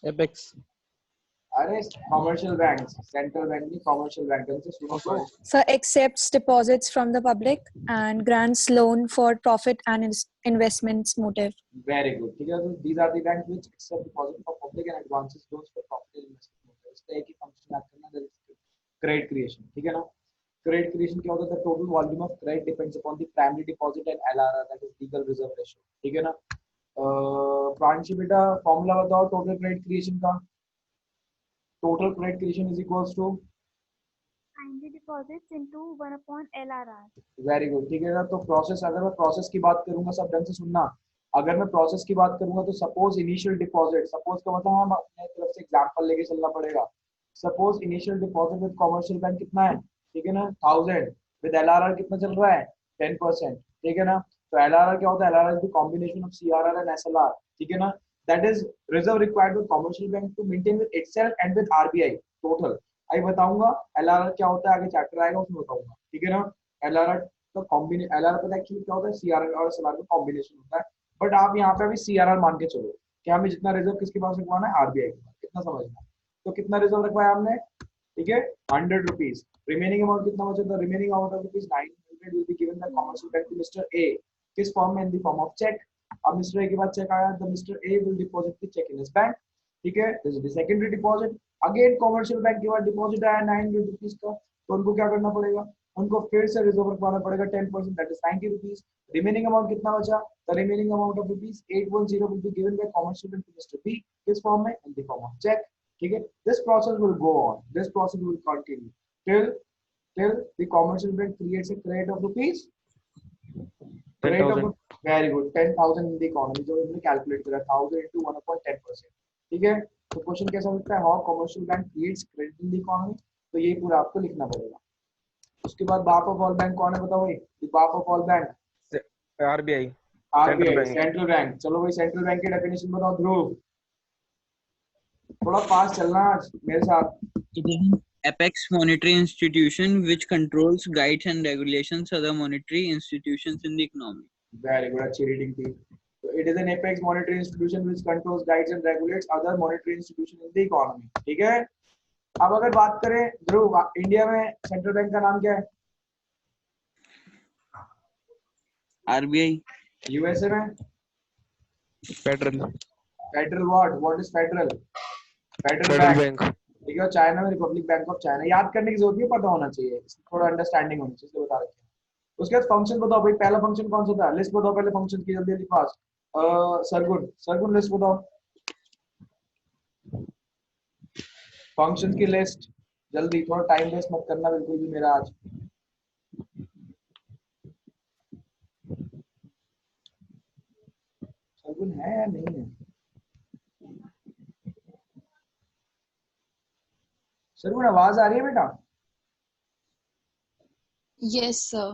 Apex. अरे commercial bank, central bank नहीं, commercial bank से सुनो तो। Sir, accepts deposits from the public and grants loan for profit and investments motive. Very good, ठीक है। तो these are the banks which accept deposit from public and advances loans for profit and investment। इसका एक ही function याद करना, that is credit creation, ठीक है ना। क्रेडिट क्रिएशन क्या होता है? The total volume of credit depends upon the primary deposit and LRR, that is legal reserve ratio, ठीक है ना। प्रांशु बेटा फॉर्मूला बताओ टोटल क्रेडिट क्रिएशन का। Total credit creation is equals to primary deposits into 1 upon LRR. Very good, ठीक है ना। तो प्रोसेस, अगर मैं प्रोसेस की बात करूंगा, सब ढंग से सुनना। अगर मैं प्रोसेस की बात करूंगा तो सपोज इनिशियल डिपॉजिट, सपोज का मतलब हम अपने तरफ से एग्जांपल लेके चलना पड़ेगा। Suppose initial deposit with commercial bank कितना है, ठीक है ना, 1000। विद एलआरआर कितना चल रहा है, 10%, ठीक है ना। तो एलआरआर क्या होता है? LRR is the combination of CRR and SLR, ठीक है ना। That is reserve required with commercial bank to maintain with itself and with RBI total. I बताऊंगा एलआरआर क्या होता है, आगे चैप्टर आएगा उसमें बताऊंगा, ठीक है ना। एलआरआर तो कॉम्बिनेशन, एलआरआर पता है एक्चुअली क्या होता है? सीआरआर और एसएलआर का कॉम्बिनेशन होता है। बट आप यहाँ पे अभी सीआरआर मान के चलो कि हमें जितना रिजर्व किसके पास रखवाना है, आरबीआई के पास, कितना समझना। तो कितना रिजर्व रखवाया हमने, ठीक है, 100 रुपीज। रिमेनिंग अमाउंट कितना बचा था? Remaining amount of rupees 900 will be given by commercial bank to mister A. किस फॉर्म में? In the form of cheque. अब मिस्टर ए के बाद चेक आया, the mister A will deposit the cheque in his bank, ठीक है। This is the secondary deposit. Again commercial bank के बाद डिपॉजिट आया 900 रुपीज का, तो उनको क्या करना पड़ेगा? उनको फिर से रिजर्व रखवाना पड़ेगा 10%, that is 90 rupees. Remaining amount कितना बचा? The remaining amount of rupees 810 will be given by commercial bank to mister B. किस फॉर्म में? In the form of cheque, ठीक है। This process will go on, this process will continue till the commercial bank creates a credit of rupees 10,000। very good, 10,000 in the economy, जो हमने calculate करा 1000 into 1/10%, ठीक है। तो question कैसा लगता है? How commercial bank creates credit in the economy. तो ये पूरा आपको लिखना पड़ेगा। उसके बाद बाप ऑफ ऑल बैंक कौन है बताओ भाई? द बाप of all bank RBI, RBI, central bank. चलो भाई सेंट्रल बैंक की डेफिनेशन बताओ ध्रुव, थोड़ा फास्ट चलना मेरे साथ। It is an apex monetary institution which controls, guides and regulations other monetary institutions in the economy. Very good, अच्छी रीडिंग थी। So it is an apex monetary institution which controls, guides and regulates other monetary institutions in the economy, ठीक है। अब अगर बात करें ध्रुव, India में central bank का नाम क्या है? RBI. यूएसए में federal what is federal bank, ठीक है। चाइना में रिपब्लिक बैंक ऑफ चाइना। याद करने की जरूरत नहीं, पता होना चाहिए, थोड़ा अंडरस्टैंडिंग होनी चाहिए, बता रखे हैं। उसके बाद फंक्शन बताओ भाई, पहला फंक्शन कौन सा था? लिस्ट बताओ पहले फंक्शन की, जल्दी जल्दी फास्ट। सरगुन लिस्ट बताओ, फंक्शन की लिस्ट जल्दी, थोड़ा टाइम वेस्ट मत करना बिल्कुल भी मेरा आज। सरगुन है या नहीं है? सरगुन आवाज आ रही है बेटा? Yes, sir.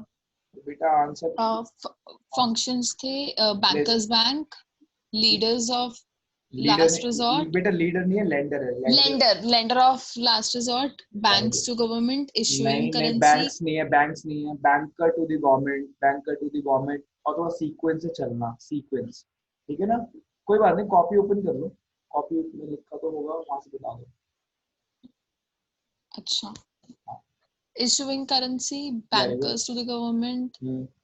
बेटा आंसर Functions थे bankers bank, leaders of leader last resort, बेटा लीडर नहीं है, लेंडर है। lender of last resort, banks to government, issuing नहीं currency. बैंक्स नहीं है, बैंकर टू द गवर्नमेंट, और थोड़ा सीक्वेंस से चलना, सीक्वेंस, ठीक है ना। कोई बात नहीं, कॉपी ओपन कर लो, कॉपी में लिखा तो होगा, वहां से बता दो। अच्छा, issuing currency, bankers to the government,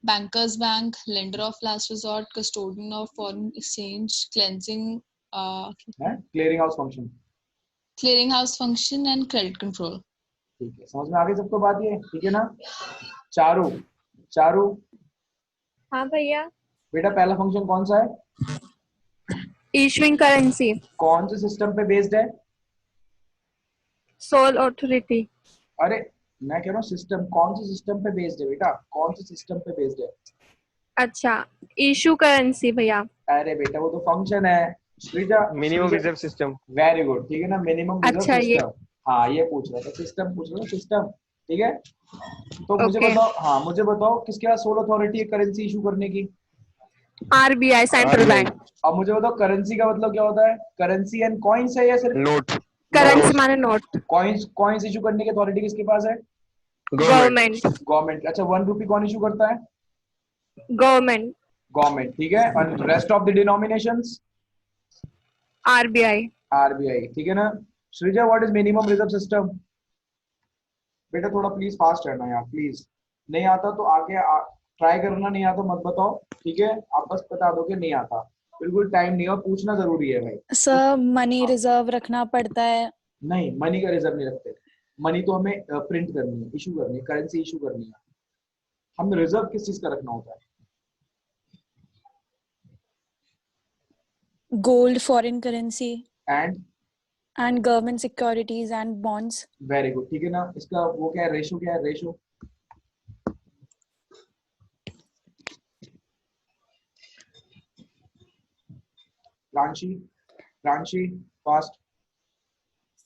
bankers bank, lender of last resort, custodian of foreign exchange, clearing house function, clearinghouse function and credit control. ठीक है, समझ में आ गई सबको बात ये, ठीक है ना। चारू हाँ भैया। बेटा पहला फंक्शन कौन सा है? Issuing currency. कौन से सिस्टम पे बेस्ड है? Soul authority. अरे मैं कह रहा हूँ सिस्टम, कौन से सिस्टम पे बेस्ड है बेटा? कौन से सिस्टम पे बेस्ड है? अच्छा, इशू करेंसी भैया। अरे बेटा वो तो फंक्शन है बेटा, minimum reserve system. Very good, ठीक है ना, मिनिमम रिजर्व अच्छा, सिस्टम। हाँ ये पूछ रहा था, सिस्टम पूछ रहा था, सिस्टम, ठीक है। तो मुझे Okay. बताओ, हाँ मुझे बताओ किसके पास सोल अथॉरिटी है करेंसी इशू करने की? RBI, central bank. अब मुझे बताओ करेंसी का मतलब क्या होता है? करेंसी एंड कॉइन्स है या सिर्फ नोट। करेंसी माने नोट। कॉइन्स इशू करने की अथॉरिटी किसके पास है? गवर्नमेंट। अच्छा 1 रुपी कौन इशू करता है? गवर्नमेंट। ठीक है। और rest of the denominations? RBI. RBI, ठीक है ना। Srija, what is minimum reserve system? बेटा थोड़ा प्लीज फास्ट रहना यार, प्लीज। नहीं आता तो आगे ट्राई करना, नहीं आता मत बताओ, ठीक है। आप बस बता दो कि नहीं आता, बिल्कुल टाइम नहीं है, और पूछना जरूरी है भाई। सर मनी रिजर्व रखना पड़ता है। नहीं, मनी का रिजर्व नहीं रखते। मनी तो हमें प्रिंट करनी है, इशू करनी है, करेंसी इशू करनी है। हम रिजर्व किस चीज का रखना होता है? Gold, foreign currency, and and government securities and bonds. Very good, ठीक है ना। इसका वो क्या है, रेशो क्या है, ratio? Pranshi, Pranshi fast.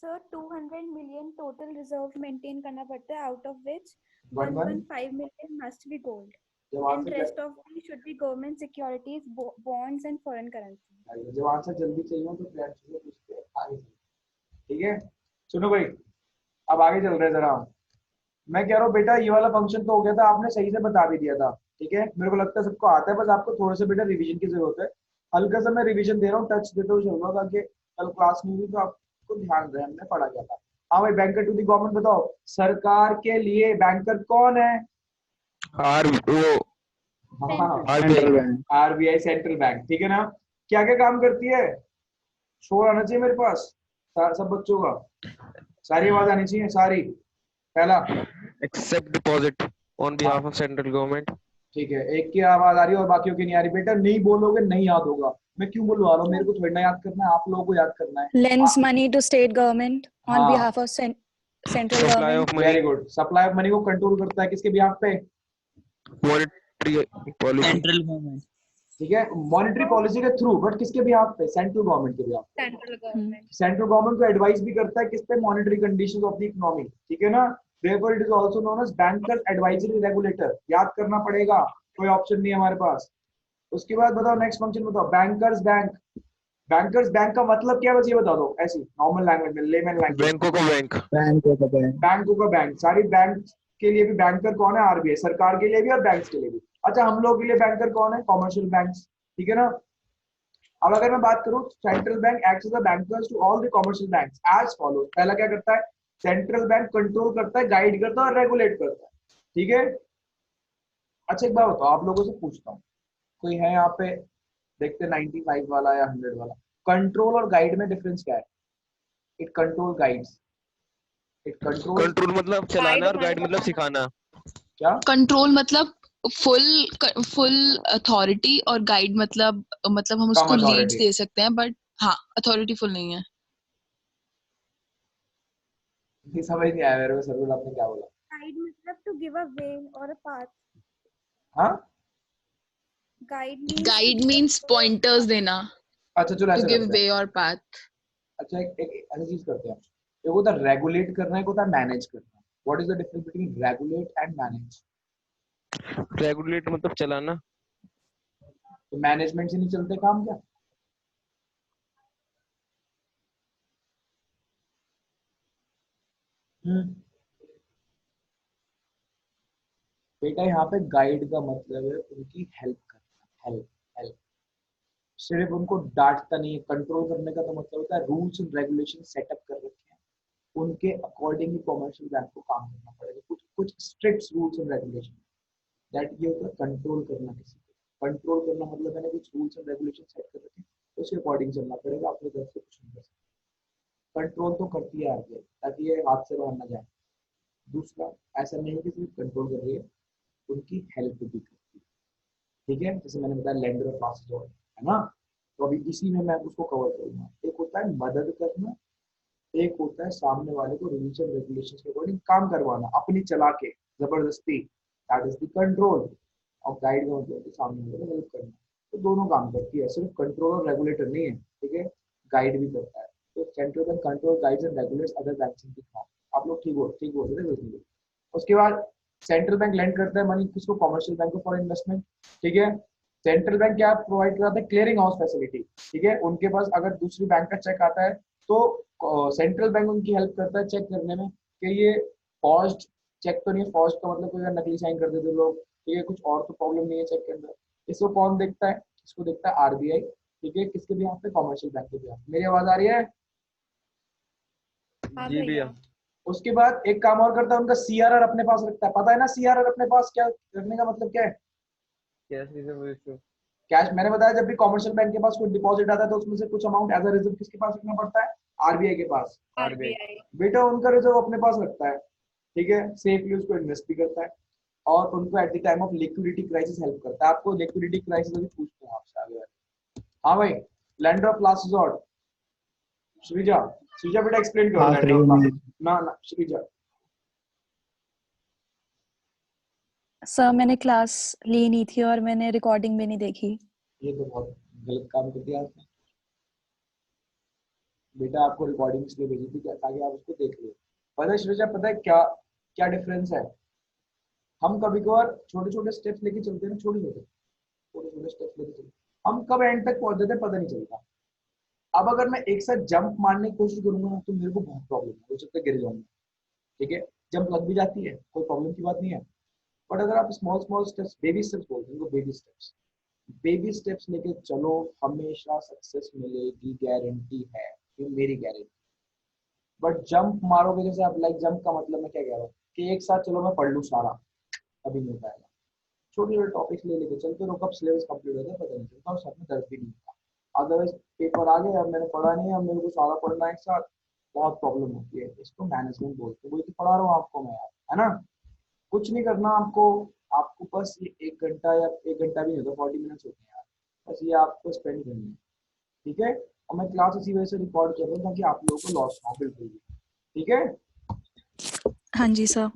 Sir, 200 million total reserve maintain करना पड़ता है, out of which 115 million must be gold. जब And answer rest of these should be government securities, bonds and foreign currency. जब आंसर जल्दी चाहिए हो तो प्रांशी से पूछते हैं आगे, ठीक है। सुनो भाई, अब आगे चल रहे हैं जरा। मैं कह रहा हूँ बेटा, ये वाला फंक्शन तो हो गया था, आपने सही से बता भी दिया था, ठीक है। मेरे को लगता है सबको आता है, बस आपको थोड़ा सा बेटा रिवीजन की जरूरत है। हल्का सा मैं रिवीजन दे रहा हूँ, टच देते हुए चल रहा हूँ, ताकि कल क्लास में भी तो आपको ध्यान रहे हमने पढ़ा क्या था। हाँ भाई, बैंकर टू दी गवर्नमेंट बताओ, सरकार के लिए बैंकर कौन है? आरबीआई, सेंट्रल बैंक, ठीक है ना। क्या क्या काम करती है? शोर आना चाहिए मेरे पास सब बच्चों का, सारी आवाज आनी चाहिए, सारी। पहला, Accept deposit on behalf of central government. ठीक है, एक की आवाज आ रही है और बाकियों की नहीं आ रही। बेटा नहीं बोलोगे नहीं याद होगा। मैं क्यों बुलवा रहा हूँ, मेरे को थोड़ी ना याद करना है, आप लोगों को याद करना है। Lends money to state government on हाँ। behalf of central Supply government. of money, very good, supply of money को कंट्रोल करता है किसके बिहाफ पे? monetary policy, Central government. ठीक है, मॉनेटरी पॉलिसी के थ्रू, बट किसके बिहाफ पे? सेंट्रल गवर्नमेंट के बिहाफ पे। Central government. सेंट्रल गवर्नमेंट को एडवाइस भी करता है किस पे? Monetary conditions of the economy, ठीक है ना। Therefore it is also known as bankers advisory regulator, याद करना पड़ेगा, कोई ऑप्शन नहीं है हमारे पास। उसके बाद बताओ नेक्स्ट फंक्शन बताओ, बैंकर्स बैंक। बैंकर्स बैंक का मतलब क्या है, बस ये बता दो ऐसी नॉर्मल लैंग्वेज में, लेमैन लैंग्वेज। बैंकों का बैंक, बैंकों का बैंक। सारी बैंक के लिए भी बैंकर कौन है? आरबीआई। सरकार के लिए भी और बैंक्स के लिए भी। अच्छा, हम लोग के लिए बैंकर कौन है? कॉमर्शियल बैंक्स, ठीक है ना। अब अगर मैं बात करूं, central bank acts as a bankers to all the commercial banks as follows. पहला क्या करता है? सेंट्रल बैंक कंट्रोल करता है, गाइड करता है और रेगुलेट करता है, ठीक है। अच्छा एक बात बताओ, आप लोगों से पूछता हूँ, कोई है यहाँ पे, देखते 95 वाला या 100 वाला। कंट्रोल और गाइड में डिफरेंस क्या है? It control guides, it control. Control मतलब चलाना और गाइड मतलब सिखाना। क्या? कंट्रोल मतलब फुल अथॉरिटी, और गाइड मतलब हम उसको लीड्स authority. दे सकते हैं, बट हाँ अथॉरिटी फुल नहीं है। ये समझ नहीं आया मेरे को, सर आपने क्या बोला? Guide मतलब to give a way or a path. हाँ, गाइड मीन्स पॉइंटर्स देना, अच्छा चलो टू ऐसे गिव करते हैं। वे और पाथ। अच्छा एक ऐसी चीज करते हैं, एक होता है रेगुलेट करना, एक होता है मैनेज करना। What is the difference between regulate and manage? Regulate मतलब चलाना, तो मैनेजमेंट से नहीं चलते काम क्या? बेटा यहाँ पे गाइड का मतलब है उनकी हेल्प करना, हेल्प हेल्प। सिर्फ उनको डांटता नहीं है। कंट्रोल करने का तो मतलब होता है रूल्स एंड रेगुलेशन सेटअप कर रखे हैं, उनके अकॉर्डिंग ही कॉमर्शियल बैंक को काम करना पड़ेगा, कुछ कुछ strict rules and regulation. That ये होता है कंट्रोल करना किसी को। कंट्रोल करना मतलब मैंने कुछ रूल्स एंड रेगुलेशन सेट कर रखे हैं, उसके अकॉर्डिंग चलना पड़ेगा, अपने तरफ से कुछ नहीं कर सकते। कंट्रोल तो करती है आरबीआई, ताकि ये हाथ से बाहर ना जाए। दूसरा, ऐसा नहीं है कि सिर्फ कंट्रोल कर रही है, उनकी हेल्प भी करती है, ठीक है। जैसे मैंने बताया लेंडर ऑफ लास्ट रिसोर्ट, है ना। तो अभी इसी में मैं उसको कवर करूंगा। एक होता है मदद करना, एक होता है सामने वाले को रूल्स एंड रेगुलेशंस के अकॉर्डिंग काम करवाना, अपनी चला के जबरदस्ती। That is the control. और गाइड का मतलब सामने वाले को हेल्प करना। तो दोनों काम करती है, सिर्फ कंट्रोल और रेगुलेटर नहीं है, ठीक है, गाइड भी करता है। तो central bank control, guides and regulates other banks in the form. आप लोग ठीक बोल रहे थे। उसके बाद सेंट्रल बैंक लेंड करता है मनी किसको? कमर्शियल बैंक को फॉर इन्वेस्टमेंट, ठीक है। सेंट्रल बैंक क्या प्रोवाइड कराता है? क्लियरिंग हाउस फैसिलिटी, ठीक है। उनके पास अगर दूसरी बैंक का चेक आता है तो सेंट्रल बैंक उनकी हेल्प करता है चेक करने में कि ये फॉर्ज्ड चेक तो नहीं है। फॉर्ज्ड का मतलब कोई अगर नकली साइन कर देते लोग, ठीक है, कुछ और तो प्रॉब्लम नहीं है चेक के अंदर। इसको कौन देखता है? इसको देखता है आरबीआई, ठीक है, किसके भी यहाँ पे, कॉमर्शियल बैंक के भी यहाँ पे। मेरी आवाज आ रही है? हाँ जी भैया। भैया। उसके बाद एक काम और करता है, उनका सीआरआर अपने पास रखता है। पता है ना सीआरआर अपने पास क्या रखने का मतलब क्या है? Cash reserve ratio. कैश, मैंने बताया जब भी कॉमर्शियल बैंक के पास कोई डिपॉजिट आता है तो उसमें से कुछ अमाउंट एज अ रिजर्व किसके पास रखना पड़ता है? आरबीआई के पास। आरबीआई। RBI। बेटा उनका रिजर्व अपने पास रखता है, ठीक है, सेफली उसको इन्वेस्ट भी करता है और उनको at the time of liquidity crisis help करता है। आपको लिक्विडिटी क्राइसिस अभी पूछते हैं आपसे आगे। हाँ भाई, lender of last resort, Shreeja, Shreeja बेटा एक्सप्लेन करो हाँ लेंडर फ्री ऑफ में। लास्ट। ना श्रीजा। सर मैंने क्लास ली नहीं थी और मैंने रिकॉर्डिंग भी नहीं देखी। ये तो बहुत गलत काम कर दिया आपने। बेटा आपको रिकॉर्डिंग इसलिए भेजी थी ताकि आप उसको देख लो। पता है श्रीजा, पता है क्या क्या डिफरेंस है? हम कभी कभार छोटे छोटे स्टेप्स लेके चलते हैं, छोटे छोटे स्टेप्स लेके चलते हैं, हम कब एंड तक पहुंच जाते हैं पता नहीं चलता। अब अगर मैं एक साथ जंप मारने की कोशिश करूंगा तो मेरे को बहुत प्रॉब्लम है, हो सकता है गिर जाऊंगा, ठीक है। जंप लग भी जाती है, कोई प्रॉब्लम की बात नहीं है, बट अगर आप small small steps, baby steps बोलते हैं, बेबी स्टेप्स लेके चलो, हमेशा सक्सेस मिलेगी, गारंटी है, ये मेरी गारंटी। बट जंप मारोगे, जैसे आप लाइक जंप का मतलब मैं क्या कह रहा हूँ कि एक साथ चलो मैं पढ़ लूँ सारा, अभी नहीं हो पाएगा। छोटे छोटे टॉपिक्स ले लेके चलते रहो, कब सिलेबस कंप्लीट होता है पता नहीं चलता और साथ में दर्द भी नहीं होता। अदरवाइज पेपर आ गए, अब मैंने पढ़ा नहीं है, अब मेरे को सारा पढ़ना है एक साथ, बहुत प्रॉब्लम होती है। इसको मैनेजमेंट बोलते हैं, वही तो पढ़ा रहा हूँ आपको मैं यार, है ना। कुछ नहीं करना आपको, आपको बस ये 1 घंटा या 1 घंटा भी नहीं होता, 40 मिनट्स होते हैं यार, बस ये आपको स्पेंड करनी है, ठीक है। और मैं क्लास इसी वजह से रिकॉर्ड कर रहा हूँ ताकि आप लोगों को लॉस ना हो बिल्कुल भी, ठीक है। हाँ जी सर।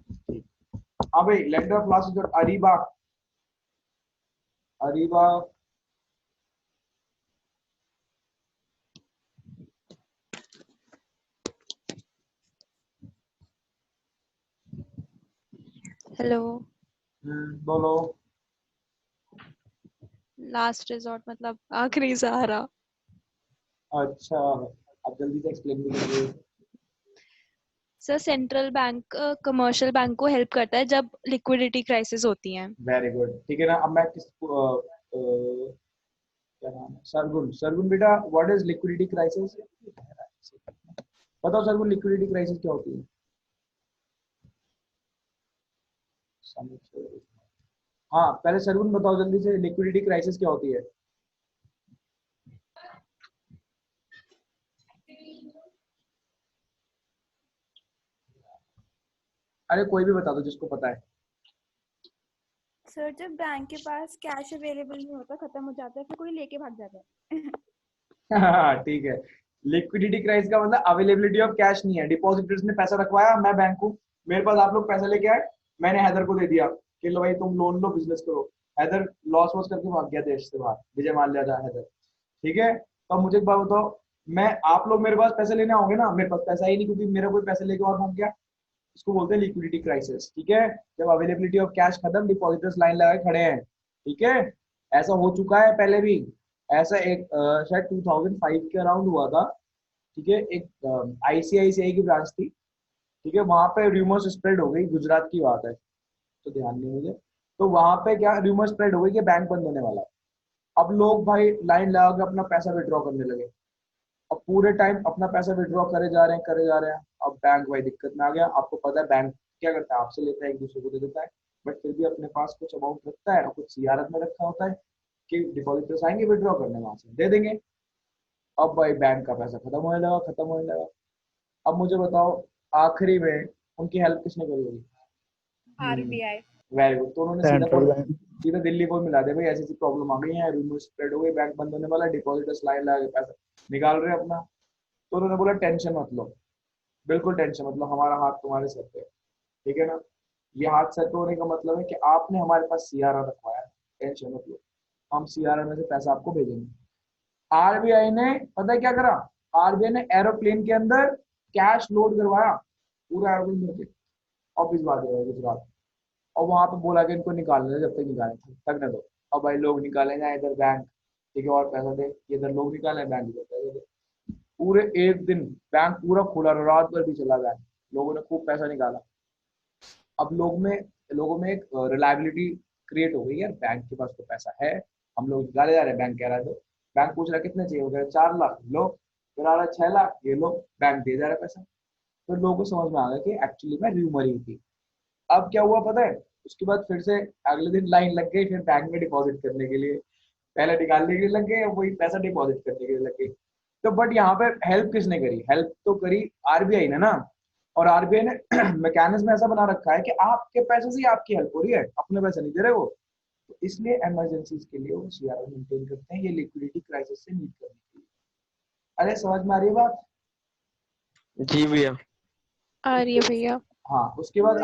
हाँ भाई, lender of last resort, Areeba, Areeba. Hello. बोलो। लास्ट रिजॉर्ट मतलब आखिरी सहारा। अच्छा, अब जल्दी से एक्सप्लेन भी करिए। Sir central bank commercial bank को हेल्प करता है जब लिक्विडिटी क्राइसिस होती हैं। वेरी गुड, ठीक है ना। अब मैं क्या नाम है, सरगुन, सरगुन बेटा, व्हाट इज लिक्विडिटी क्राइसिस? बताओ सरगुन, लिक्विडिटी क्राइसिस क्या होती है? हाँ, पहले सरगुन बताओ जल्दी से, लिक्विडिटी क्राइसिस क्या होती है? अरे कोई भी बता दो जिसको पता है। सर जब बैंक के पास कैश अवेलेबल नहीं होता, खत्म हो जाता है, फिर कोई लेके भाग जाता है। हाँ ठीक है, लिक्विडिटी क्राइसिस का मतलब अवेलेबिलिटी ऑफ कैश नहीं है। डिपॉजिटर्स ने पैसा रखवाया, मैं बैंक हूँ, मेरे पास आप लोग पैसा लेके आए, मैंने हैदर को दे दिया कि लो भाई तुम लोन लो, बिजनेस करो। हैदर लॉस वॉस करके भाग गया देश से बाहर, विजय माल्या था हैदर, ठीक है। तो मुझे एक बात बताओ, मैं, आप लोग मेरे पास पैसे लेने आओगे ना, मेरे पास पैसा ही नहीं क्योंकि मेरा कोई पैसे लेके और भाग गया, इसको बोलते हैं लिक्विडिटी क्राइसिस, ठीक है। जब अवेलेबिलिटी ऑफ कैश खत्म, डिपॉजिटर्स लाइन लगाए खड़े हैं, ठीक है। ऐसा हो चुका है पहले भी, ऐसा एक शायद 2005 के अराउंड हुआ था, ठीक है। एक आईसीआईसीआई की ब्रांच थी, ठीक है, वहां पे रूमर्स स्प्रेड हो गई, गुजरात की बात है तो ध्यान नहीं मुझे, तो वहां पे क्या रूमर स्प्रेड हो गई कि बैंक बंद होने वाला है। अब लोग भाई लाइन लगा के अपना पैसा विड्रॉ करने लगे, अब पूरे टाइम अपना पैसा विड्रॉ करे जा रहे हैं, करे जा रहे हैं। अब बैंक भाई दिक्कत में आ गया। आपको पता है बैंक क्या करता है, आपसे लेता है, एक दूसरे को दे देता है, बट फिर भी अपने पास कुछ अमाउंट रखता है और कुछ सीआरएफ में रखा होता है कि डिपॉजिटर्स आएंगे विड्रॉ करने, वहां से दे देंगे। अब भाई बैंक का पैसा खत्म होने लगा, खत्म होने लगा। अब मुझे बताओ, आखिरी में उनकी हेल्प किसने करी होगी? RBI। Very good. तो उन्होंने सेंट्रल बैंक। सीधा दिल्ली को मिला दिया, भाई ऐसी ऐसी प्रॉब्लम आ गई है, रूमर स्प्रेड हो गई, बैंक बंद होने वाला है, डिपॉजिटर्स लाइन लगा के पैसा निकाल रहे हैं अपना। तो उन्होंने बोला टेंशन मत लो, बिल्कुल टेंशन मत लो, हमारा हाथ तुम्हारे सर पे है, ठीक है ना। ये हाथ सर पे होने का मतलब है कि आपने हमारे पास सीआरआर रखवाया है, टेंशन मत लो, हम सीआरआर में से पैसा आपको भेजेंगे। आरबीआई ने पता है क्या करा? आरबीआई ने एरोप्लेन के अंदर कैश लोड करवाया, पूरा एरोप्लेन भर के, और भिजवा दिया गुजरात। और वहां पे बोला कि इनको निकालने दो, जब तक निकालें तक न दो। अब भाई लोग निकालेंगे इधर बैंक, ठीक है, और पैसा दे, इधर लोग निकालें बैंक, इधर पैसा दे। पूरे एक दिन बैंक पूरा खुला रहा, रात भर भी चला बैंक, लोगों ने खूब पैसा निकाला। अब लोगों में एक रिलायबिलिटी क्रिएट हो गई, यार बैंक के पास तो पैसा है, हम लोग निकाले जा रहे हैं, बैंक कह रहा है तो बैंक पूछ रहा है कितने चाहिए, वगैरह 4 लाख लो, फिर आ रहा है 6 लाख, ये लो, बैंक दे जा रहा है पैसा। फिर लोगों को समझ में आ गया कि एक्चुअली में र्यूमर ही थी। अब क्या हुआ पता है, उसके बाद फिर से अगले दिन लाइन लग गई फिर बैंक में डिपॉजिट करने के लिए, पहले निकालने के लिए लग गए, वही पैसा डिपॉजिट करने के लिए लग गई। तो बट यहाँ पे हेल्प किसने करी, हेल्प तो करी आरबीआई ने ना। और आरबीआई ने मैकेनिज्म ऐसा बना रखा है कि आपके पैसे से ही आपकी हेल्प हो रही है, अपने पैसे नहीं दे रहे वो। तो इसलिए इमरजेंसीज के लिए वो सीआरआर मेंटेन करते हैं, ये लिक्विडिटी क्राइसिस से मीट करने के लिए। अरे समझ में आ रही है बात? जी भैया। आ रही है भैया। हाँ, उसके बाद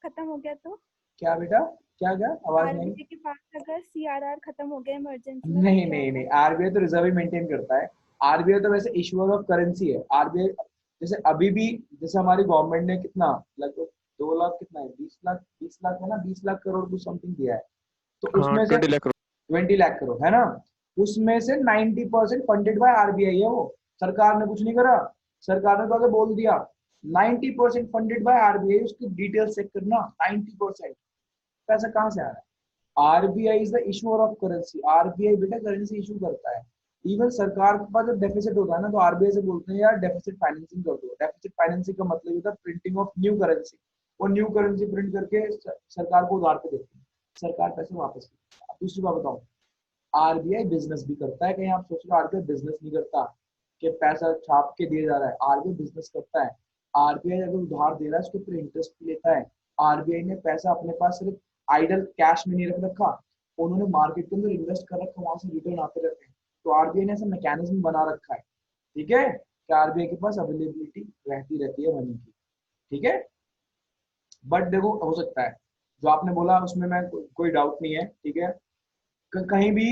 खत्म हो गया तो क्या बेटा, क्या आवाज नहीं? आरबीआई के पास अगर सीआरआर खत्म हो गया इमरजेंसी में नहीं नहीं नहीं, आरबीआई तो रिजर्व ही मेंटेन करता है। आरबीआई तो वैसे इशूअर ऑफ करेंसी है। आरबीआई जैसे अभी भी, जैसे हमारी गवर्नमेंट ने कितना लगभग 2 लाख, कितना है 20 लाख है ना, 20 लाख करोड़ कुछ समथिंग दिया है। तो हाँ, उसमें से 20 लाख 20 लाख करोड़ है ना, उसमें से 90% फंडेड बाय आरबीआई है वो। सरकार ने कुछ नहीं करा, सरकार ने तो आगे बोल दिया 90% फंडेड बाय आरबीआई। उसकी डिटेल चेक करना, 90% पैसा कहाँ से आ रहा है। RBI is the issuer of currency. RBI बेटा करेंसी इशू करता है। इवन सरकार के पास जब डेफिसिट होता है ना, तो आरबीआई से बोलते हैं यार डेफिसिट फाइनेंसिंग कर दो। डेफिसिट फाइनेंसिंग का मतलब होता है प्रिंटिंग ऑफ न्यू करेंसी। वो न्यू करेंसी प्रिंट करके सरकार को उधार पे देती है, सरकार पैसे वापस लेती है। अब दूसरी बात बताऊं, आरबीआई बिजनेस भी करता है। कहीं आप सोच रहे हो आरबीआई बिजनेस नहीं करता कि पैसा छाप के दिया जा रहा है, आरबीआई बिजनेस करता है। आरबीआई अगर उधार दे रहा है उसके ऊपर इंटरेस्ट भी लेता है। आरबीआई ने पैसा अपने पास सिर्फ आइडल कैश में नहीं रख रखा, उन्होंने मार्केट के अंदर इन्वेस्ट कर रखा, वहां से रिटर्न आते रहते हैं। तो आरबीआई ने ऐसा मैकेनिज्म बना रखा है, ठीक है, कि आरबीआई के पास अवेलेबिलिटी रहती रहती है मनी की, ठीक है। बट देखो हो सकता है जो आपने बोला उसमें मैं कोई डाउट नहीं है, ठीक है, कहीं भी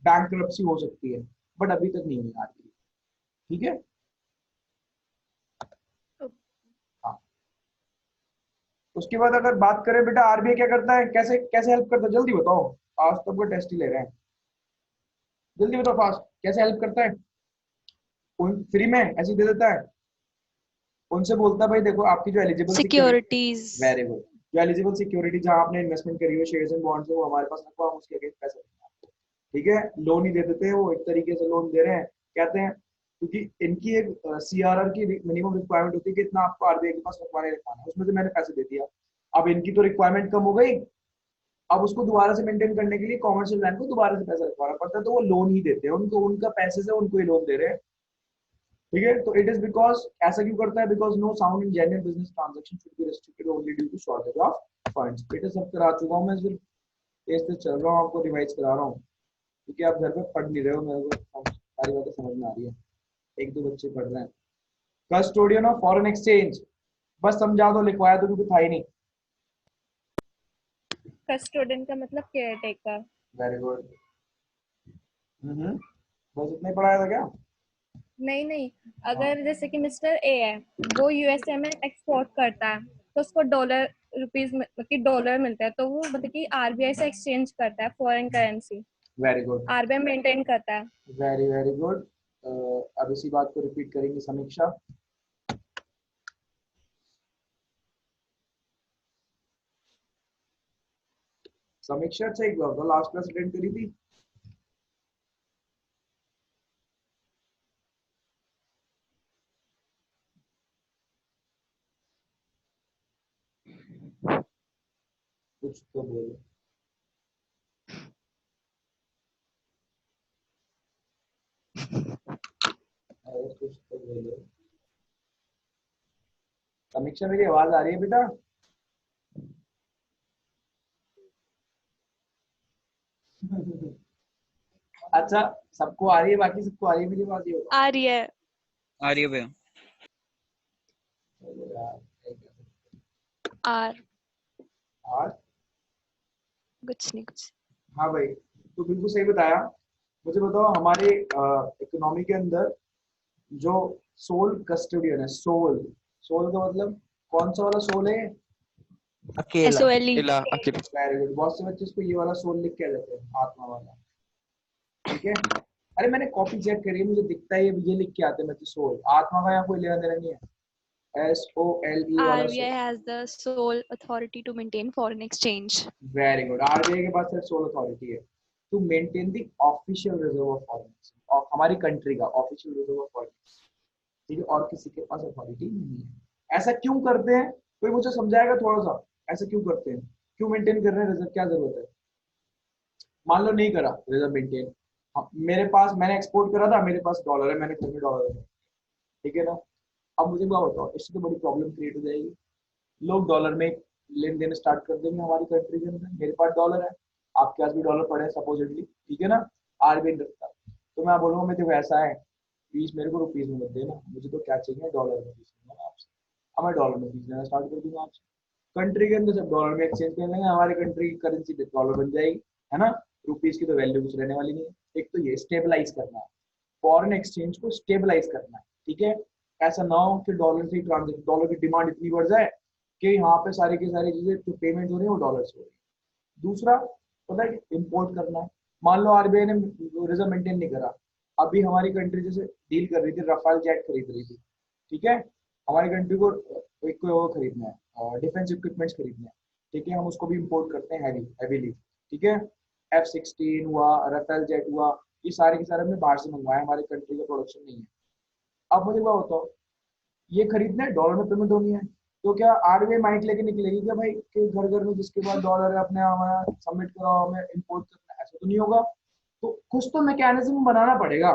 बैंकरप्सी हो सकती है, बट अभी तक नहीं हुई आरबीआई, ठीक है। हाँ, उसके बाद अगर बात करें बेटा आरबीआई क्या करता है, कैसे कैसे हेल्प करता है, जल्दी बताओ, आज तक वो टेस्ट ही ले रहे हैं, जल्दी बताओ फास्ट, कैसे हेल्प करता है? फ्री में ऐसे दे देता है, उनसे बोलता है भाई देखो आपकी जो एलिजिबल सिक्योरिटीज। वेरी गुड, जो एलिजिबल सिक्योरिटी जहां आपने इन्वेस्टमेंट करी हो शेयर्स एंड बॉन्ड्स वो हमारे पास रखो, हम उसके अगेंस्ट पैसे देंगे आपको, ठीक है। लोन ही दे देते हैं वो, एक तरीके से लोन दे रहे हैं, कहते हैं क्योंकि इनकी एक सीआरआर की मिनिमम रिक्वायरमेंट होती है कि इतना आपको आरबीआई के पास रखवाने रखवाना है, उसमें से मैंने पैसे दे दिया। अब इनकी तो रिक्वायरमेंट कम हो गई, अब उसको दोबारा से मेंटेन करने के लिए कॉमर्शियल बैंक को दोबारा से पैसा रखवाना पड़ता है, तो वो लोन ही देते हैं उनको, उनका पैसे से उनको ही लोन दे रहे हैं, ठीक है। तो इट इज बिकॉज, ऐसा क्यों करता है, because no sound in genuine business transaction should be restricted only due to shortage of funds. बेटा सब करा चुका हूं मैं, सिर्फ तेज तेज चल रहा हूँ, आपको रिवाइज करा रहा हूँ, क्योंकि आप घर पे पढ़ नहीं रहे हो, मेरे को सारी बातें समझ में आ रही है, एक दो बच्चे पढ़ रहे हैं। कस्टोडियन ऑफ फॉरेन एक्सचेंज, बस समझा दो, लिखवाया तो क्योंकि था ही नहीं। कस्टोडियन का मतलब केयर टेकर। वेरी गुड, बस इतना ही पढ़ाया था क्या? नहीं नहीं, अगर जैसे कि मिस्टर ए है, वो यूएसए में एक्सपोर्ट करता है, तो उसको डॉलर रुपीज मतलब डॉलर मिलता है, तो वो मतलब कि आरबीआई से एक्सचेंज करता है foreign currency, very good, RBI maintain करता है। Very very good. अब इसी बात को रिपीट करेंगे समीक्षा। समीक्षा अच्छा एक बार लास्ट क्लास अटेंड करी थी? कुछ तो बोलो, अरे कुछ तो बोलो। समीक्षा मेरी आवाज आ रही है बेटा? अच्छा, सबको आ रही है, बाकी सबको आ रही है मेरी बात, ये आ रही है। आ रही है भैया। आर और कुछ नहीं कुछ। हाँ भाई, तो बिल्कुल सही बताया। मुझे बताओ हमारे इकोनॉमी के अंदर जो सोल कस्टोडियन है, सोल, सोल का मतलब कौन सा वाला सोल है? अकेला। SOLE। अकेला। वेरी गुड, बहुत से बच्चे इसको ये वाला सोल लिख के आ जाते हैं, आत्मा वाला, ठीक है। अरे मैंने कॉपी चेक करी है, मुझे दिखता है ये लिख के आते हैं बच्चे सोल, आत्मा का यहाँ कोई लेना देना नहीं है। SOLE वाला RBI sole, has the sole authority to maintain foreign exchange. Very good, RBI के पास सिर्फ सोल अथॉरिटी है, to maintain the official reserve of foreign exchange, और हमारी कंट्री का official reserve of foreign exchange, ठीक है, और किसी के पास अथॉरिटी नहीं है। ऐसा क्यों करते हैं, कोई मुझे समझाएगा थोड़ा सा, ऐसा क्यों करते हैं, क्यों मेंटेन कर रहे हैं रिजर्व, क्या जरूरत है? मान लो नहीं करा रिजर्व मेंटेन, मेरे पास, मैंने एक्सपोर्ट करा था, मेरे पास डॉलर है, मैंने घर में डॉलर है, ठीक है ना, अब मुझे क्या बताओ, इससे तो बड़ी प्रॉब्लम क्रिएट हो जाएगी। लोग डॉलर में लेन देन स्टार्ट कर देंगे हमारी कंट्री के अंदर, मेरे पास डॉलर है, आपके पास भी डॉलर पड़े हैं सपोजिटली, ठीक है ना, आरबीआई रखता, तो मैं बोलूंगा मैं देखो ऐसा है, फीस मेरे को रुपीज में मत देना, मुझे तो क्या चाहिए, डॉलर में फीस लेना आपसे, अब मैं डॉलर में फीस लेना स्टार्ट कर दूंगा आपसे, कंट्री के अंदर सब डॉलर में एक्सचेंज कर लेंगे, हमारी कंट्री की करेंसी डॉलर बन जाएगी, है ना, रुपीज की तो वैल्यू कुछ रहने वाली नहीं है। एक तो ये स्टेबलाइज करना है, फॉरेन एक्सचेंज को स्टेबलाइज करना है, ठीक है, ऐसा ना हो कि डॉलर से ट्रांजेक्शन, डॉलर की डिमांड इतनी बढ़ जाए कि यहाँ पे सारी की सारी चीजें जो पेमेंट हो रही है वो डॉलर से हो रही है। दूसरा पता है इम्पोर्ट करना है, मान लो आरबीआई ने रिजर्व मेंटेन नहीं करा, अभी हमारी कंट्री जैसे डील कर रही थी, रफाल जेट खरीद रही थी, ठीक है, हमारी कंट्री को एक को वो खरीदना है, डिफेंस इक्विपमेंट्स खरीदना है, ठीक है, हम उसको भी इम्पोर्ट करते हैं हैवीली, ठीक है, F-16 हुआ, रफेल जेट हुआ, ये सारे के सारे हमने बाहर से मंगवाए, हमारे कंट्री का प्रोडक्शन नहीं है। अब मुझे क्या बताओ, ये खरीदना है, डॉलर में पेमेंट होनी है, तो क्या आरबीआई माइक लेके निकलेगी क्या भाई कि घर घर में जिसके पास डॉलर है अपने हमारा सबमिट कराओ, हमें इम्पोर्ट करना है? ऐसा तो नहीं होगा, तो कुछ तो मैकेनिज्म बनाना पड़ेगा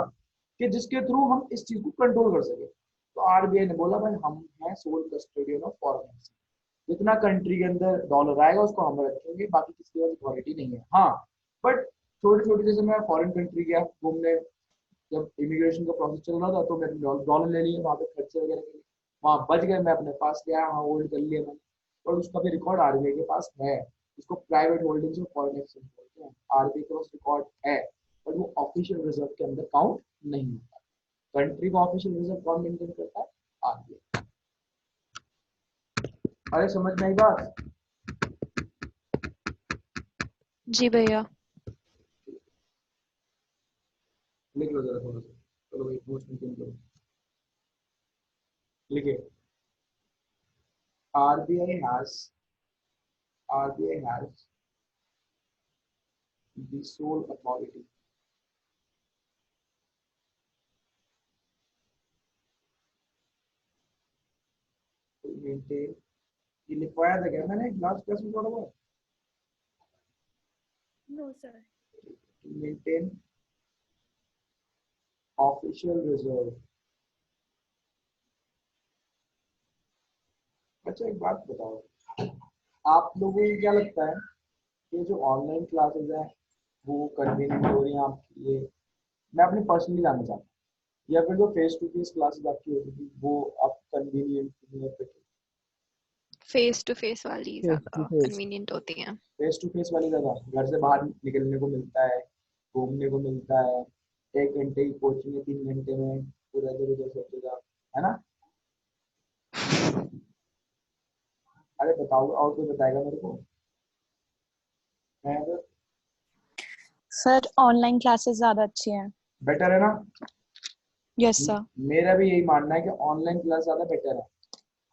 कि जिसके थ्रू हम इस चीज को कंट्रोल कर सके। तो आरबीआई ने बोला भाई हम हैं sole custodian of foreign exchange, जितना कंट्री के अंदर डॉलर आएगा उसको हम रखेंगे, बाकी किसी की अथॉरिटी नहीं है। हाँ, बट छोटे छोटे, जैसे मैं फॉरेन कंट्री गया घूमने, जब इमिग्रेशन का प्रोसेस चल रहा था तो मैंने डॉलर ले लिए वहाँ पे खर्चे वगैरह के लिए, वहाँ बच गए, मैं अपने पास गया, वहाँ होल्ड कर लिया मैंने, और उसका भी रिकॉर्ड आरबीआई के पास है, उसको private holdings of foreign exchange बोलते हैं, आरबीआई के पास रिकॉर्ड है, बट वो ऑफिशियल रिजर्व के अंदर काउंट नहीं होता। कंट्री का ऑफिशियल रिजर्व कौन मेंटेन करता है? आरबीआई। अरे समझ में आई बात? जी भैया। लिख लो जरा थोड़ा सा, चलो भाई नोट्स मेंटेन करो, लिखिए, RBI has RBI has the sole authority to maintain, ये लिखवाया था क्या मैंने लास्ट क्लास में पढ़ा हुआ, no sir. to maintain official reserve। अच्छा एक बात बताओ, आप लोगों को क्या लगता है कि जो ऑनलाइन क्लासेस हैं वो कन्वीनियंट हो रही हैं आपके लिए? मैं अपनी पर्सनली जानना चाहता हूँ, या फिर जो फेस टू फेस क्लासेस आपकी होती थी वो आप कन्वीनियंट, फेस टू फेस वाली Face to ज्यादा face. कन्वीनियंट होती हैं। फेस टू फेस वाली जगह, घर से बाहर निकलने को मिलता है, घूमने को मिलता है, 1 घंटे की कोचिंग है, 3 घंटे में पूरा इधर उधर सब जगह, है ना? अरे बताओ, और कोई बताएगा मेरे को? मैं अगर सर ऑनलाइन क्लासेस ज्यादा अच्छी हैं। बेटर है ना? Yes sir. मेरा भी यही मानना है कि ऑनलाइन क्लास ज्यादा बेटर है।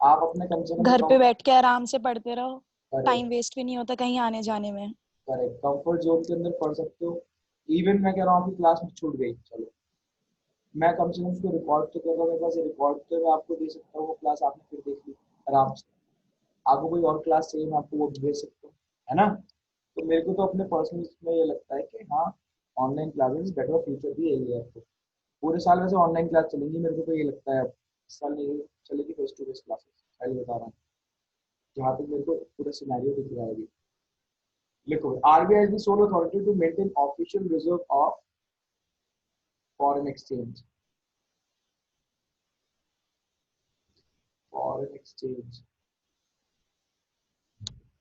आप अपने कम से कम घर पे बैठ के आराम से पढ़ते रहो, करेक्ट टाइम वेस्ट भी नहीं होता कहीं आने जाने में। करेक्ट कंफर्ट जोन के अंदर पढ़ सकते हो। इवन मैं कह रहा हूँ आपकी क्लास में छूट गई, चलो मैं कम से कम उसको रिकॉर्ड तो कर रहा हूँ, मेरे पास रिकॉर्ड तो मैं आपको दे सकता हूँ, वो क्लास आपने फिर देख ली आराम से। आपको कोई और क्लास चाहिए मैं आपको वो भी दे सकता हूँ, है ना? तो मेरे को तो अपने पर्सनल में ये लगता है कि हाँ, ऑनलाइन क्लासेस बेटर, फ्यूचर भी यही है आपको। पूरे साल वैसे ऑनलाइन क्लास चलेंगी, मेरे को तो ये लगता है अब इस साल नहीं चलेगी फेस टू फेस क्लासेस, पहले बता रहा हूँ, जहाँ तक मेरे को पूरा सिनेरियो दिख रहा है अभी। लिखो, RBI is the sole authority to maintain official reserve of foreign exchange, foreign exchange,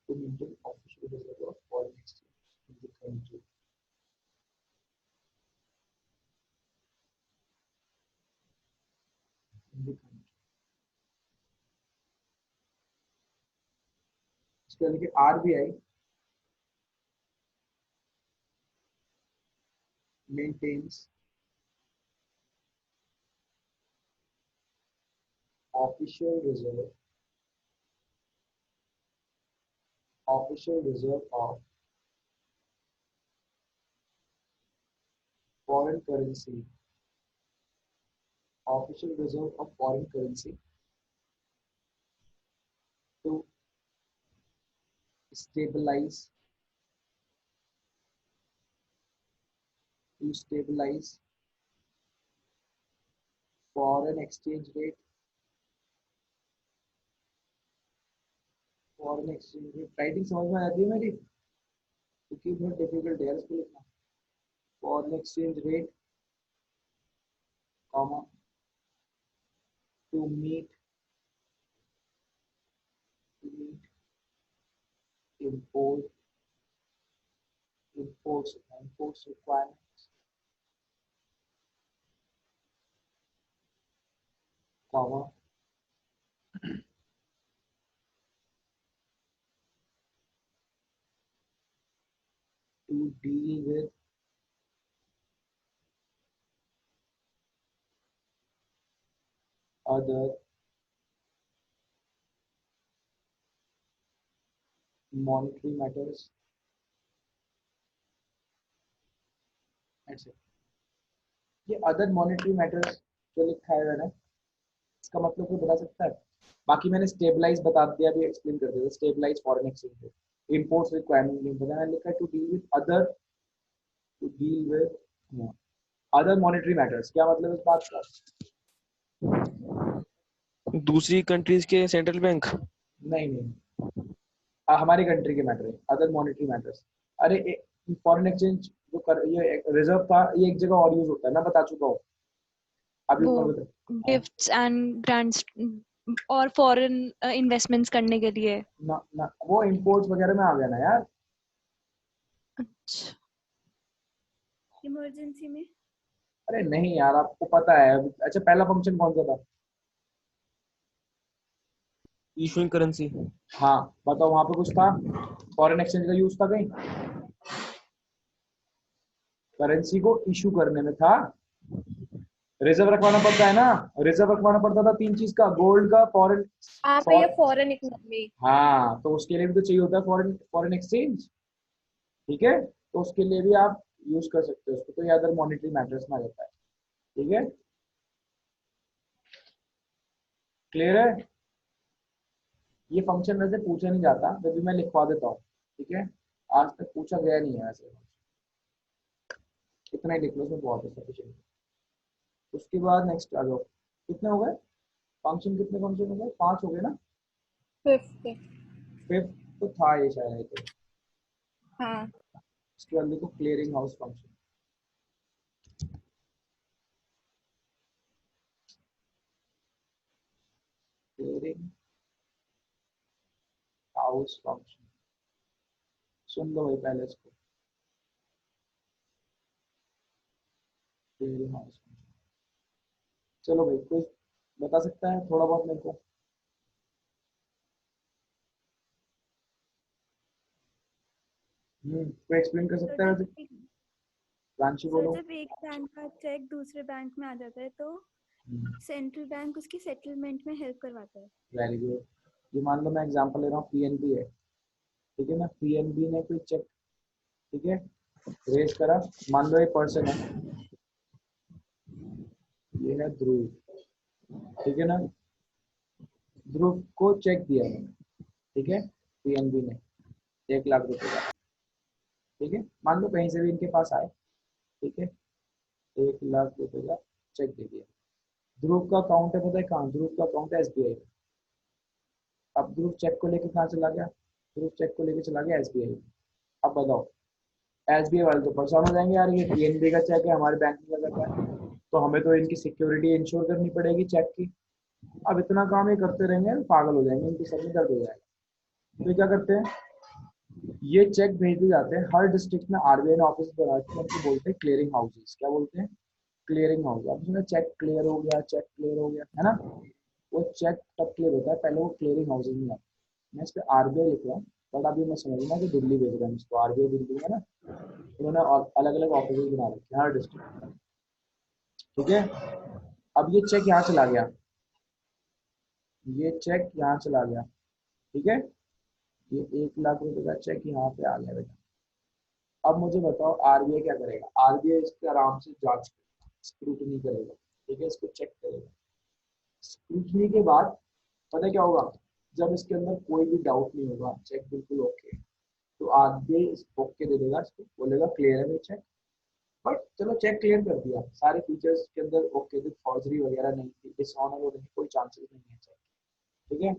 to maintain official reserve of foreign exchange in the country. In the country. इसके लिए RBI maintains official reserve of foreign currency, official reserve of foreign currency to stabilize foreign exchange rate, writing समझ में आती है मेरी, क्योंकि बहुत difficult है इसको लिखना। Foreign exchange rate comma to meet imports requirements, comma to deal with other monetary matters, ऐसे। ये अदर मॉनेटरी मैटर्स जो लिखा है मैंने, इसका मतलब कोई बता सकता है? बाकी मैंने स्टेबलाइज बता दिया, भी एक्सप्लेन कर दिया। Stabilize foreign exchange rate, imports requirement नहीं पता, मैंने लिखा है to deal with other monetary matters. क्या मतलब इस बात का? दूसरी कंट्रीज के सेंट्रल बैंक। नहीं, हमारी कंट्री के मैटर है, अदर मॉनेटरी मैटर्स। अरे फॉरेन एक्सचेंज जो ये रिजर्व था, ये एक जगह और यूज होता है, मैं बता चुका हूँ अभी। वो गिफ्ट्स एंड ग्रांट्स और फॉरेन इन्वेस्टमेंट्स करने के लिए। ना वो इंपोर्ट्स वगैरह में आ गया ना यार। अच्छा, इमरजेंसी में। अरे नहीं यार, आपको पता है। अच्छा, पहला फंक्शन कौन सा था? Issuing currency. हाँ बताओ, वहां पे कुछ था? फॉरेन एक्सचेंज का यूज था कहीं? करेंसी को इशू करने में था। रिजर्व रखवाना पड़ता है ना, रिजर्व रखवाना पड़ता था 3 चीज का, गोल्ड का, फॉरेन। आप ये फॉरेन इकोनॉमी। हाँ, तो उसके लिए भी तो चाहिए होता है फॉरेन एक्सचेंज। ठीक है, तो उसके लिए भी आप यूज कर सकते हो उसको, तो ये अदर मॉनेटरी मैटर्स में आ जाता है। ठीक है, क्लियर है? ये फंक्शन वैसे पूछा नहीं जाता, तो भी मैं लिखवा देता हूँ। ठीक है, आज तक पूछा गया नहीं है वैसे, इतना ही लिख लो, उसमें बहुत है सफिशिएंट। उसके बाद नेक्स्ट आ जाओ। कितने हो गए फंक्शन? कितने फंक्शन हो गए? 5 हो गए ना? फिफ्थ तो था ये शायद, तो हाँ, इसके बाद देखो clearing house function. Clearing house function, सुन लो भाई पहले इसको। क्लियरिंग हाउस फंक्शन, चलो भाई, कोई बता सकता है थोड़ा बहुत मेरे को? कोई एक्सप्लेन कर सकता है वैसे? रांची सर बोलो। जब एक बैंक का चेक दूसरे बैंक में आ जाता है तो सेंट्रल बैंक उसकी सेटलमेंट में हेल्प करवाता है। Very good. ये मान लो मैं एग्जांपल ले रहा हूँ, पीएनबी है, ठीक है ना? पीएनबी ने कोई चेक, ठीक है, रेज करा। मान लो एक पर्सन है, ये है ध्रुव, ठीक है ना? ध्रुव को चेक दिया है, ठीक है, पीएनबी ने 1,00,000 रुपए का। ठीक है, मान लो कहीं से भी इनके पास आए, ठीक है, 1,00,000 रुपए का चेक दे दिया। ध्रुव का अकाउंट है, पता है कहाँ? ध्रुव का अकाउंट है एसबीआई में। अब ध्रुव चेक को लेके कहाँ चला गया? ध्रुव चेक को लेके चला गया एसबीआई में। अब बताओ, एसबीआई वाले तो परेशान हो जाएंगे, यार ये पीएनबी का चेक है, हमारे बैंक में लगा है, तो हमें तो इनकी सिक्योरिटी इंश्योर करनी पड़ेगी चेक की। अब इतना काम ये करते रहेंगे, पागल हो जाएंगे, इनके सर में दर्द हो जाएगा। तो क्या करते हैं, ये चेक भेजे जाते हैं हर डिस्ट्रिक्ट में। आरबीआई ने ऑफिस बना के उनको बोलते हैं क्लियरिंग हाउसेस। क्या बोलते हैं? Clearing house. अब उसमें चेक क्लियर हो गया, चेक क्लियर हो गया, है ना? वो चेक तब क्लियर होता है, पहले वो क्लियरिंग हाउसेज में आता है। मैं इस पर आरबीआई लिख रहा हूँ, बट अभी मैं समझना कि दिल्ली भेज रहा हूँ इसको। आरबीआई दिल्ली है ना, उन्होंने अलग अलग ऑफिस बना रखे हैं हर डिस्ट्रिक्ट में। ठीक है, अब ये चेक यहाँ चला गया, ये चेक यहाँ चला गया, ठीक है, ये 1,00,000 रुपए का चेक यहाँ पे आ गया बेटा। अब मुझे बताओ आरबीआई क्या करेगा? आरबीआई इसके आराम से जांच स्क्रूटनी करेगा, ठीक है, इसको चेक करेगा। स्क्रूटनी के बाद पता है क्या होगा? जब इसके अंदर कोई भी डाउट नहीं होगा, चेक बिल्कुल ओके, तो आरबीआई ओके दे देगा, इसको बोलेगा क्लियर है भाई चेक। बट चलो चेक क्लियर कर दिया, सारे फीचर्स के अंदर ओके थे, फॉर्जरी वगैरह नहीं थी, डिसऑनर होने की कोई चांसेस नहीं है चेक, ठीक है।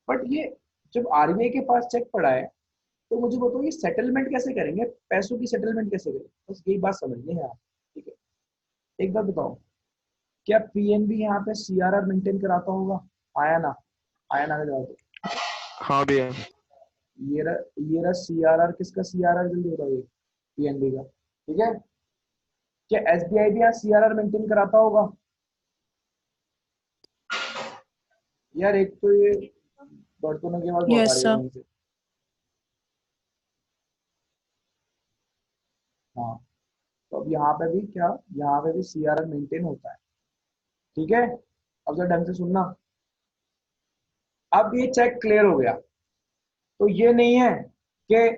बट ये जब आरबीआई के पास चेक पड़ा है, तो मुझे बताओ ये सेटलमेंट कैसे करेंगे? पैसों की सेटलमेंट कैसे करेंगे? बस यही बात समझनी है आप, ठीक है। एक बात बताओ, क्या पीएनबी यहाँ पे सीआरआर मेंटेन कराता होगा? आया ना? आया ना? जवाब दो। हाँ भैया। ये रहा सीआरआर। किसका सीआरआर? जल्दी बताओ। ये पीएनबी का, ठीक है। क्या एसबीआई भी यहाँ सीआरआर मेंटेन कराता होगा? यार एक तो ये बर्तनों की आवाज बहुत आ Yes, रही है sir. वहीं से। हाँ, तो अब यहाँ पे भी क्या, यहाँ पे भी सीआरआर मेंटेन होता है, ठीक है। अब जरा ढंग से सुनना। अब ये चेक क्लियर हो गया, तो ये नहीं है कि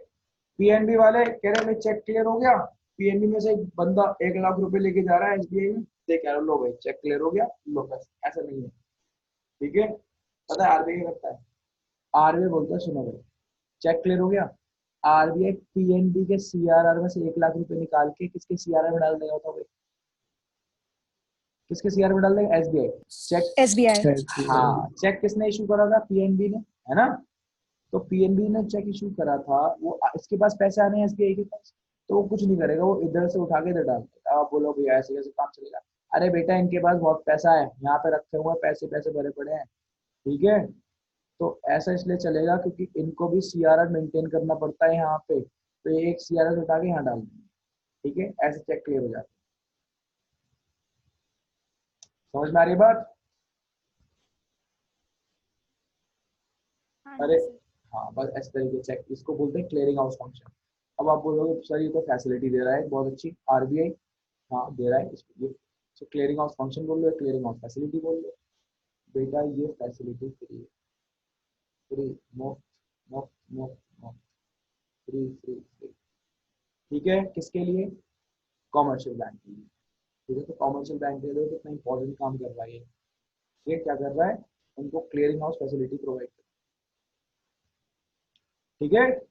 पीएनबी वाले कह रहे हैं चेक क्लियर हो गया, पीएनबी में से एक बंदा 1 लाख रुपए लेके जा रहा है एसबीआई में, दे कह रहा लो भाई चेक क्लियर हो गया, लो पैसे, ऐसा नहीं है, ठीक है। पता है आरबीआई क्या करता है? आरबीआई बोलता है सुनो भाई चेक क्लियर हो गया, आरबीआई पीएनबी के सीआरआर में से 1 लाख रुपए निकाल के किसके सीआरआर में डाल देगा? बताओ भाई, किसके सीआरआर में डाल देगा? एसबीआई। Cheque, SBI. हाँ, चेक किसने इशू करा था? पीएनबी ने, है ना। तो पीएनबी ने चेक इशू करा था, वो इसके पास पैसे आने हैं एसबीआई के पास, तो वो कुछ नहीं करेगा, वो इधर से उठा के इधर डाल देगा। आप बोलो भैया ऐसे कैसे काम चलेगा? अरे बेटा इनके पास बहुत पैसा है, यहाँ पे रखे हुए पैसे पैसे भरे पड़े हैं, ठीक है। तो ऐसा इसलिए चलेगा क्योंकि इनको भी सीआरआर मेंटेन करना पड़ता है यहाँ पे, तो ये एक सीआरआर उठा के यहाँ डाल देंगे, ठीक है। ऐसे चेक क्लियर हो जाता है। समझ में आ रही है बात? हाँ अरे जी सर। हाँ, बस इस तरीके चेक, इसको बोलते हैं क्लियरिंग हाउस फंक्शन। अब आप बोलोगे सर ये तो फैसिलिटी दे रहा है बहुत अच्छी आरबीआई, हाँ दे रहा है इसको, ये तो क्लियरिंग हाउस फंक्शन बोल लो या क्लियरिंग हाउस फैसिलिटी बोल लो। बेटा ये फैसिलिटी फ्री है, फ्री, मुफ्त, मुफ्त, मुफ्त, मुफ्त, फ्री फ्री फ्री, ठीक है। किसके लिए? कॉमर्शियल बैंक के लिए, ठीक है। तो कॉमर्शियल बैंक के लिए कितना इंपॉर्टेंट काम कर रहा है ये क्या कर रहा है? उनको क्लियरिंग हाउस फैसिलिटी प्रोवाइड कर, ठीक है।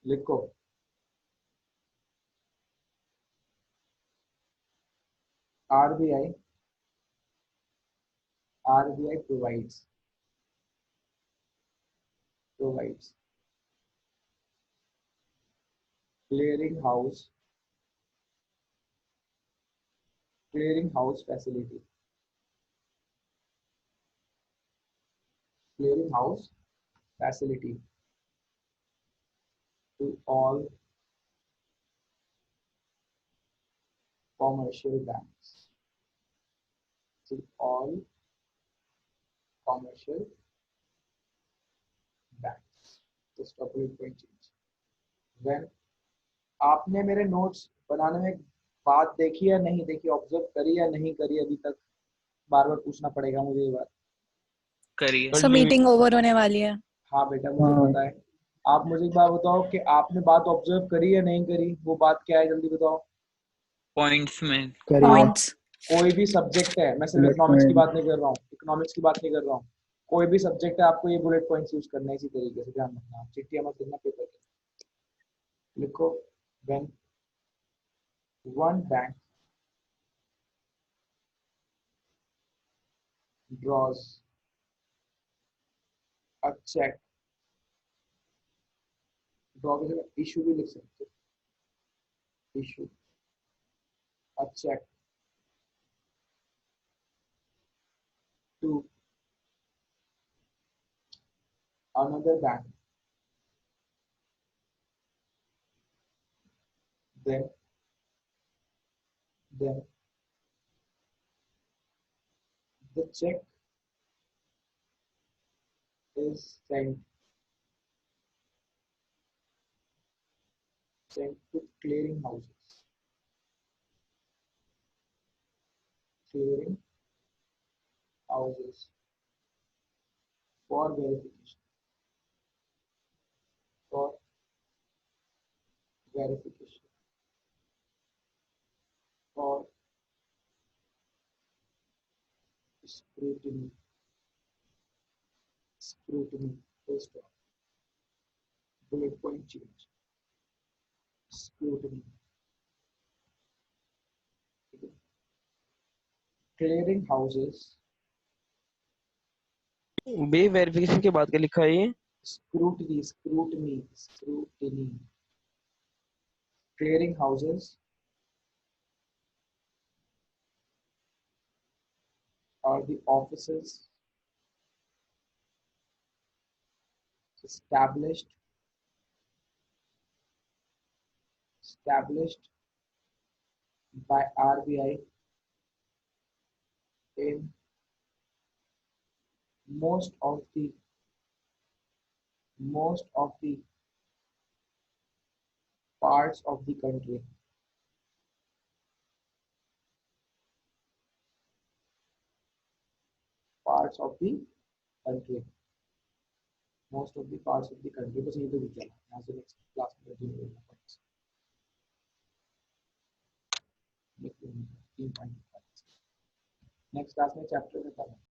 लिखो RBI, RBI provides clearing house facility, clearing house facility to all commercial banks, to all commercial banks. This topic point change. When आपने मेरे नोट्स बनाने में बात देखी या नहीं देखी, ऑब्जर्व करी या नहीं करी अभी तक? बार बार पूछना पड़ेगा मुझे ये बात। करिए। So meeting over होने वाली है. हाँ बेटा मुझे पता है। आप मुझे एक बात बताओ कि आपने बात ऑब्जर्व करी या नहीं करी, वो बात क्या है जल्दी बताओ। पॉइंट्स में Points. कोई भी सब्जेक्ट है, मैं सिर्फ इकोनॉमिक्स की बात नहीं कर रहा हूँ, इकोनॉमिक्स की बात नहीं कर रहा हूँ, कोई भी सब्जेक्ट है आपको ये बुलेट पॉइंट्स यूज करना है इसी तरीके से, ध्यान रखना। चिट्ठी मत लिखना, पेपर पे लिखो। When one bank draws a cheque, draw की जगह इशू भी लिख सकते हो, issue a cheque to another bank, then then the check is sent to clearing houses, clearing houses for verification. For verification. For scrutiny. Scrutiny. Full stop. Bullet point change. Scrutiny. Clearing houses. Bay verification के बाद क्या लिखा है ये? Scrutiny. Scrutiny. Scrutiny. Clearing houses are the offices established by RBI in most of the parts of the country. Parts of the country. Most of the parts of the country. बस ये तो लिखा है. यहाँ से next class में continue करना पड़ेगा. Next class में chapter खत्म.